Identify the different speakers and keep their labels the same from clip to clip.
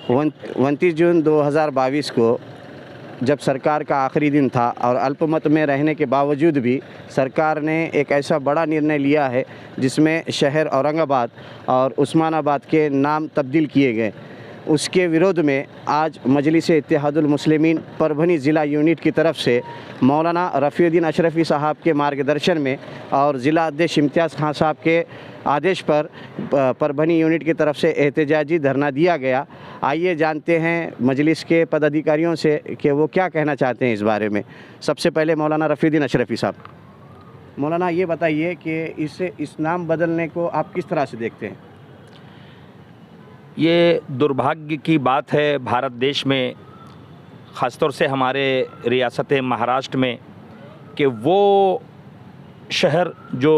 Speaker 1: 29 जून 2022 को जब सरकार का आखिरी दिन था और अल्पमत में रहने के बावजूद भी सरकार ने एक ऐसा बड़ा निर्णय लिया है जिसमें शहर औरंगाबाद और उस्मानाबाद के नाम तब्दील किए गए। उसके विरोध में आज मजलिस इत्तेहादुल मुस्लिमीन परभनी ज़िला यूनिट की तरफ से मौलाना रफ़ीउद्दीन अशरफ़ी साहब के मार्गदर्शन में और ज़िला अध्यक्ष इम्तियाज़ खान साहब के आदेश पर परभनी यूनिट की तरफ से एहतजाजी धरना दिया गया। आइए जानते हैं मजलिस के पदाधिकारियों से कि वो क्या कहना चाहते हैं इस बारे में। सबसे पहले मौलाना रफ़ीउद्दीन अशरफ़ी साहब, मौलाना ये बताइए कि इस नाम बदलने को आप किस तरह से देखते हैं?
Speaker 2: ये दुर्भाग्य की बात है भारत देश में, ख़ासतौर से हमारे रियासत महाराष्ट्र में, कि वो शहर जो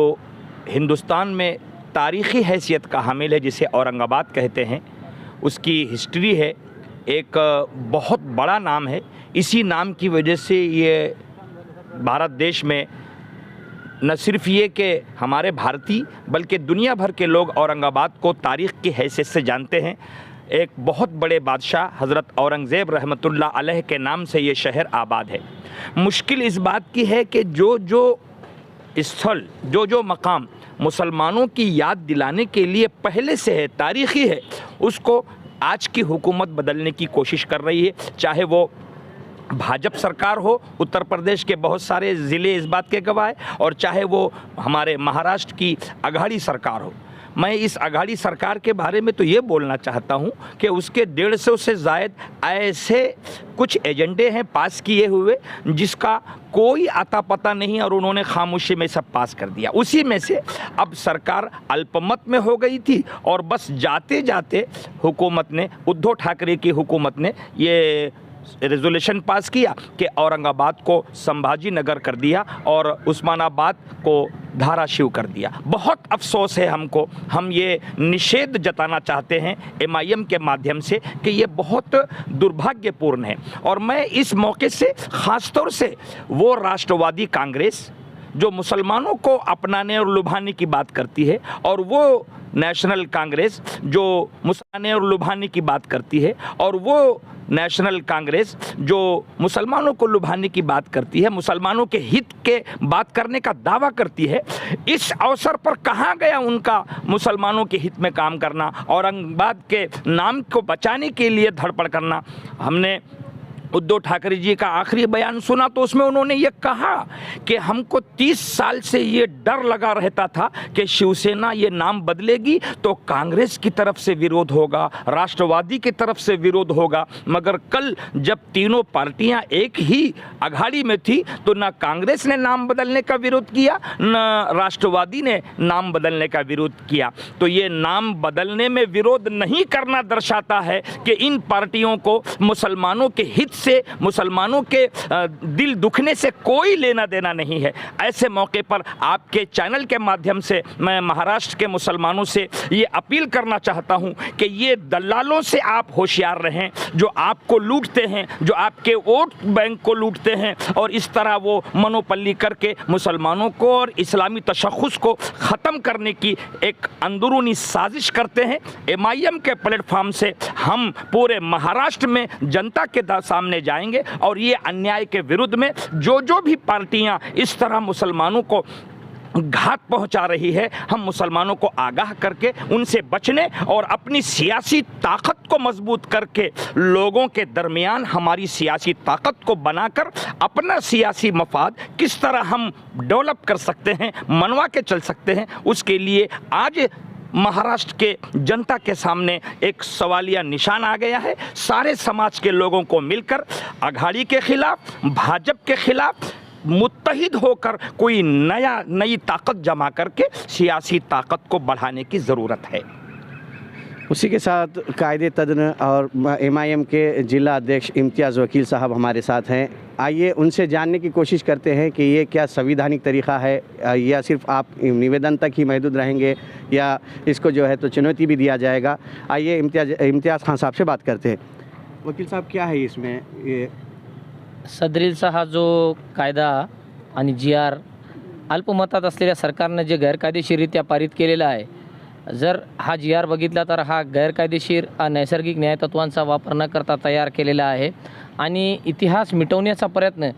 Speaker 2: हिंदुस्तान में तारीख़ी हैसियत का हामिल है, जिसे औरंगाबाद कहते हैं, उसकी हिस्ट्री है, एक बहुत बड़ा नाम है। इसी नाम की वजह से ये भारत देश में न सिर्फ ये कि हमारे भारतीय बल्कि दुनिया भर के लोग औरंगाबाद को तारीख़ की हैसियत से जानते हैं। एक बहुत बड़े बादशाह हज़रत औरंगज़ेब रहमतुल्लाह अलैह के नाम से ये शहर आबाद है। मुश्किल इस बात की है कि जो स्थल, जो मकाम मुसलमानों की याद दिलाने के लिए पहले से है, तारीख़ी है, उसको आज की हुकूमत बदलने की कोशिश कर रही है। चाहे वो भाजपा सरकार हो, उत्तर प्रदेश के बहुत सारे ज़िले इस बात के गवाह हैं, और चाहे वो हमारे महाराष्ट्र की अघाड़ी सरकार हो। मैं इस अघाड़ी सरकार के बारे में तो ये बोलना चाहता हूँ कि उसके 150 से ज़ायद ऐसे कुछ एजेंडे हैं पास किए हुए जिसका कोई आता पता नहीं, और उन्होंने खामोशी में सब पास कर दिया। उसी में से अब सरकार अल्पमत में हो गई थी और बस जाते जाते हुकूमत ने, उद्धव ठाकरे की हुकूमत ने ये रेजोल्यूशन पास किया कि औरंगाबाद को संभाजी नगर कर दिया और उस्मानाबाद को धाराशिव कर दिया। बहुत अफसोस है हमको, हम ये निषेध जताना चाहते हैं MIM के माध्यम से कि ये बहुत दुर्भाग्यपूर्ण है। और मैं इस मौके से ख़ास तौर से वो राष्ट्रवादी कांग्रेस जो मुसलमानों को अपनाने और लुभाने की बात करती है, और वो नेशनल कांग्रेस जो मुसलमानों और लुभाने की बात करती है, और वो नेशनल कांग्रेस जो मुसलमानों को लुभाने की बात करती है, मुसलमानों के हित के बात करने का दावा करती है, इस अवसर पर कहाँ गया उनका मुसलमानों के हित में काम करना, औरंगाबाद के नाम को बचाने के लिए धड़पड़ करना। हमने उद्धव ठाकरे जी का आखिरी बयान सुना तो उसमें उन्होंने ये कहा कि हमको 30 साल से ये डर लगा रहता था कि शिवसेना ये नाम बदलेगी तो कांग्रेस की तरफ से विरोध होगा, राष्ट्रवादी की तरफ से विरोध होगा, मगर कल जब तीनों पार्टियां एक ही अघाड़ी में थी तो ना कांग्रेस ने नाम बदलने का विरोध किया, न राष्ट्रवादी ने नाम बदलने का विरोध किया। तो ये नाम बदलने में विरोध नहीं करना दर्शाता है कि इन पार्टियों को मुसलमानों के हित से, मुसलमानों के दिल दुखने से कोई लेना देना नहीं है। ऐसे मौके पर आपके चैनल के माध्यम से मैं महाराष्ट्र के मुसलमानों से ये अपील करना चाहता हूं कि ये दलालों से आप होशियार रहें, जो आपको लूटते हैं, जो आपके वोट बैंक को लूटते हैं, और इस तरह वो मनोपल्ली करके मुसलमानों को और इस्लामी तशख़्ख़ुस को ख़त्म करने की एक अंदरूनी साजिश करते हैं। MIM के प्लेटफॉर्म से हम पूरे महाराष्ट्र में जनता के सामने जाएंगे और ये अन्याय के विरुद्ध में जो भी पार्टियां इस तरह मुसलमानों को घात पहुंचा रही है, हम मुसलमानों को आगाह करके उनसे बचने और अपनी सियासी ताकत को मजबूत करके लोगों के दरमियान हमारी सियासी ताकत को बनाकर अपना सियासी मफाद किस तरह हम डेवलप कर सकते हैं, मनवा के चल सकते हैं, उसके लिए आज महाराष्ट्र के जनता के सामने एक सवालिया निशान आ गया है। सारे समाज के लोगों को मिलकर अघाड़ी के खिलाफ, भाजपा के खिलाफ मुत्तहिद होकर कोई नई ताकत जमा करके सियासी ताकत को बढ़ाने की ज़रूरत है।
Speaker 1: उसी के साथ कायदे तज्ञ और MIM के जिला अध्यक्ष इम्तियाज़ वकील साहब हमारे साथ हैं। आइए उनसे जानने की कोशिश करते हैं कि ये क्या संविधानिक तरीक़ा है या सिर्फ आप निवेदन तक ही महदूद रहेंगे या इसको जो है तो चुनौती भी दिया जाएगा। आइए इम्तियाज़ खान साहब से बात करते हैं। वकील साहब, क्या है इसमें ये
Speaker 3: सदरीलचा हा जो कायदा आणि GR अल्पमतात असलेल्या सरकारनं जे गैरकायदेशीररित्या पारित केलेला आहे जर हा जी आर बघितला तर हा गैरकायदेशीर नैसर्गिक न्यायतत्वांचा वापर न करता तयार केलेला आहे आणि इतिहास मिटवण्याचा प्रयत्न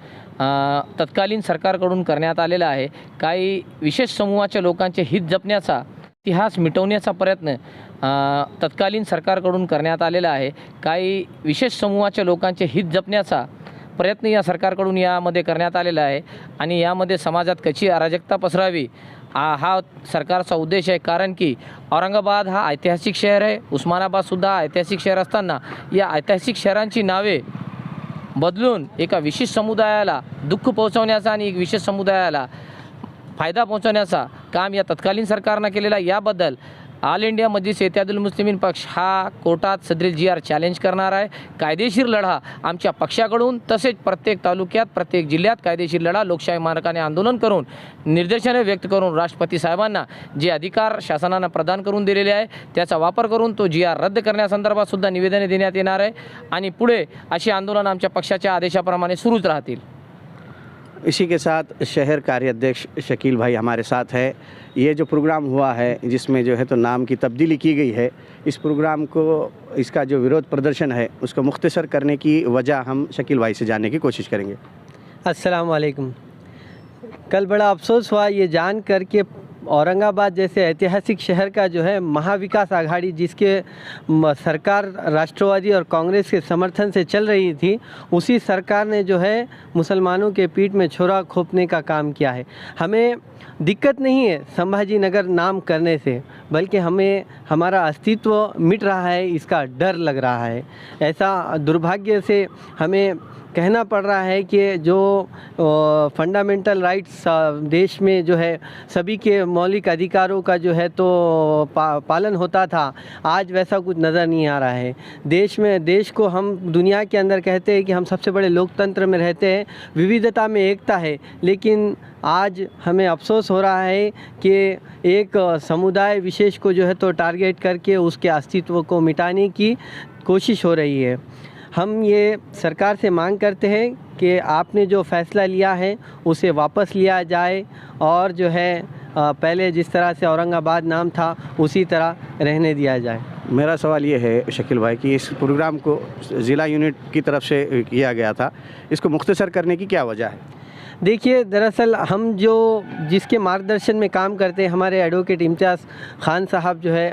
Speaker 3: तत्कालीन सरकारकडून करण्यात आलेला आहे. काही विशेष समूहाच्या लोकांचे हित जपण्याचा इतिहास मिटवण्याचा प्रयत्न तत्कालीन सरकारकडून करण्यात आलेला आहे. काही विशेष समूहाच्या लोकांचे हित जपण्याचा प्रयत्न या सरकारकडून यामध्ये करण्यात आलेला आहे आणि यामध्ये समाजात कशी अराजकता पसरावी हा सरकारचा उद्देश आहे. कारण की औरंगाबाद हा ऐतिहासिक शहर आहे, उस्मानाबादसुद्धा ऐतिहासिक शहर असताना या ऐतिहासिक शहरांची नावे बदलून एका विशेष समुदायाला दुःख पोहोचवण्याचा आणि एक विशेष समुदायाला फायदा पोहोचवण्याचा काम या तत्कालीन सरकारनं केलेला. याबद्दल ऑल इंडिया मजलिस इत्तेहादुल मुस्लिमीन पक्ष हा कोर्टात सदरील जी आर चॅलेंज करणार आहे. कायदेशीर लढा आमच्या पक्षाकडून तसेच प्रत्येक तालुक्यात प्रत्येक जिल्ह्यात कायदेशीर लढा लोकशाही मार्गाने आंदोलन करून निर्देशने व्यक्त करून राष्ट्रपती साहेबांना जे अधिकार शासनानं प्रदान करून दिलेले आहे त्याचा वापर करून तो जी आर रद्द करण्यासंदर्भात सुद्धा निवेदने देण्यात येणार आहे आणि पुढे अशी आंदोलन आमच्या पक्षाच्या आदेशाप्रमाणे सुरूच राहतील.
Speaker 1: इसी के साथ शहर कार्याध्यक्ष शकील भाई हमारे साथ है. ये जो प्रोग्राम हुआ है जिसमें जो है तो नाम की तब्दीली की गई है, इस प्रोग्राम को इसका जो विरोध प्रदर्शन है उसको मुख्तसर करने की वजह हम शकील भाई से जानने की कोशिश करेंगे.
Speaker 4: अस्सलाम वालेकुम. कल बड़ा अफसोस हुआ ये जान कर के औरंगाबाद जैसे ऐतिहासिक शहर का जो है महाविकास आघाड़ी जिसके सरकार राष्ट्रवादी और कांग्रेस के समर्थन से चल रही थी, उसी सरकार ने जो है मुसलमानों के पीठ में छुरा घोंपने का काम किया है. हमें दिक्कत नहीं है संभाजी नगर नाम करने से, बल्कि हमें हमारा अस्तित्व मिट रहा है इसका डर लग रहा है. ऐसा दुर्भाग्य से हमें कहना पड़ रहा है कि जो फंडामेंटल राइट्स देश में जो है सभी के मौलिक अधिकारों का जो है तो पालन होता था, आज वैसा कुछ नज़र नहीं आ रहा है. देश को हम दुनिया के अंदर कहते हैं कि हम सबसे बड़े लोकतंत्र में रहते हैं, विविधता में एकता है, लेकिन आज हमें अफसोस हो रहा है कि एक समुदाय विशेष को जो है तो टारगेट करके उसके अस्तित्व को मिटाने की कोशिश हो रही है. हम ये सरकार से मांग करते हैं कि आपने जो फ़ैसला लिया है उसे वापस लिया जाए और जो है पहले जिस तरह से औरंगाबाद नाम था उसी तरह रहने दिया जाए.
Speaker 1: मेरा सवाल ये है शकील भाई कि इस प्रोग्राम को ज़िला यूनिट की तरफ से किया गया था, इसको मुख्तसर करने की क्या वजह है?
Speaker 4: देखिए, दरअसल हम जिसके मार्गदर्शन में काम करते हैं, हमारे एडवोकेट इम्तियाज़ ख़ान साहब जो है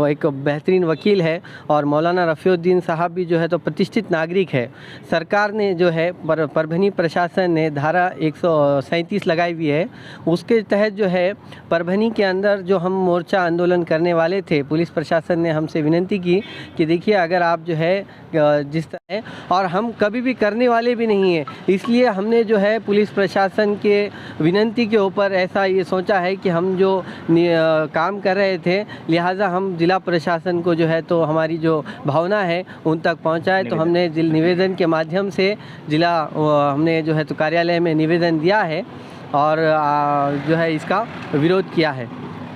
Speaker 4: एक बेहतरीन वकील है और मौलाना रफ़ीउद्दीन साहब भी जो है तो प्रतिष्ठित नागरिक है. सरकार ने जो है परभनी प्रशासन ने धारा 137 लगाई हुई है, उसके तहत जो है परभनी के अंदर जो हम मोर्चा आंदोलन करने वाले थे, पुलिस प्रशासन ने हमसे विनती की कि देखिए अगर आप जो है जिस तरह, और हम कभी भी करने वाले भी नहीं हैं, इसलिए हमने जो है पुलिस प्रशासन के विनती के ऊपर ऐसा ये सोचा है कि हम जो काम कर रहे थे, लिहाजा हम ज़िला प्रशासन को जो है तो हमारी जो भावना है उन तक पहुंचाए. तो हमने निवेदन के माध्यम से हमने जो है तो कार्यालय में निवेदन दिया है और जो है इसका विरोध किया है.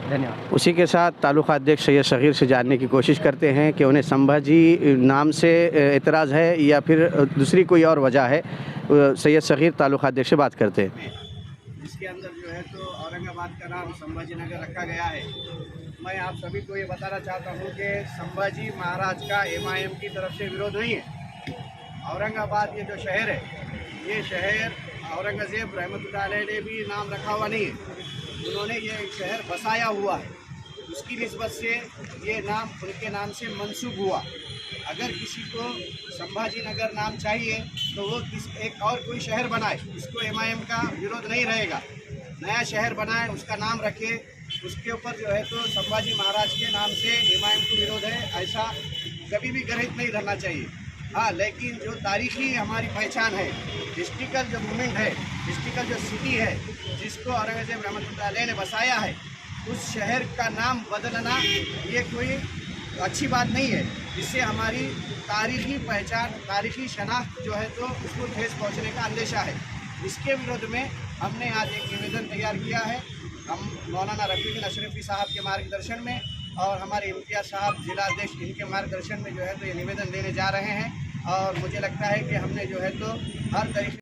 Speaker 4: धन्यवाद.
Speaker 1: उसी के साथ तालुका अध्यक्ष सैयद सग़ीर से जानने की कोशिश करते हैं कि उन्हें संभाजी नाम से एतराज़ है या फिर दूसरी कोई और वजह है. सैयद सग़ीर तालुका अध्यक्ष से बात करते हैं.
Speaker 5: इसके अंदर जो है तो औरंगाबाद का नाम संभाजी नगर रखा गया है. मैं आप सभी को ये बताना चाहता हूँ कि संभाजी महाराज का MIM की तरफ से विरोध नहीं है. औरंगाबाद ये जो शहर है, ये शहर औरंगज़ेब रहमतुल्लाह अलैह ने भी नाम रखा हुआ नहीं है, उन्होंने ये शहर बसाया हुआ है. उसकी निस्बत से ये नाम उनके नाम से मंसूब हुआ. अगर किसी को संभाजी नगर नाम चाहिए तो वो एक और कोई शहर बनाए, इसको MIM का विरोध नहीं रहेगा. नया शहर बनाए, उसका नाम रखे, उसके ऊपर जो है तो संभाजी महाराज के नाम से MIM को विरोध है, ऐसा कभी भी गर्हित नहीं रहना चाहिए. हाँ, लेकिन जो तारीखी हमारी पहचान है, हिस्ट्रिकल जो मूवमेंट है, हिस्ट्रिकल जो सिटी है जिसको औरंगज़ेब रहमतुल्लाह अलैह ने बसाया है, उस शहर का नाम बदलना ये कोई अच्छी बात नहीं है. इससे हमारी तारीखी पहचान, तारीखी शनाख्त जो है तो उसको ठेस पहुंचने का अंदेशा है. इसके विरोध में हमने आज एक निवेदन तैयार किया है. हम मौलाना रफ़ीउद्दीन अशरफी साहब के मार्गदर्शन में और हमारे इम्तियाज़ साहब जिला अध्यक्ष, इनके मार्गदर्शन में जो है तो ये निवेदन देने जा रहे हैं. और मुझे लगता है कि हमने जो है तो हर तरीके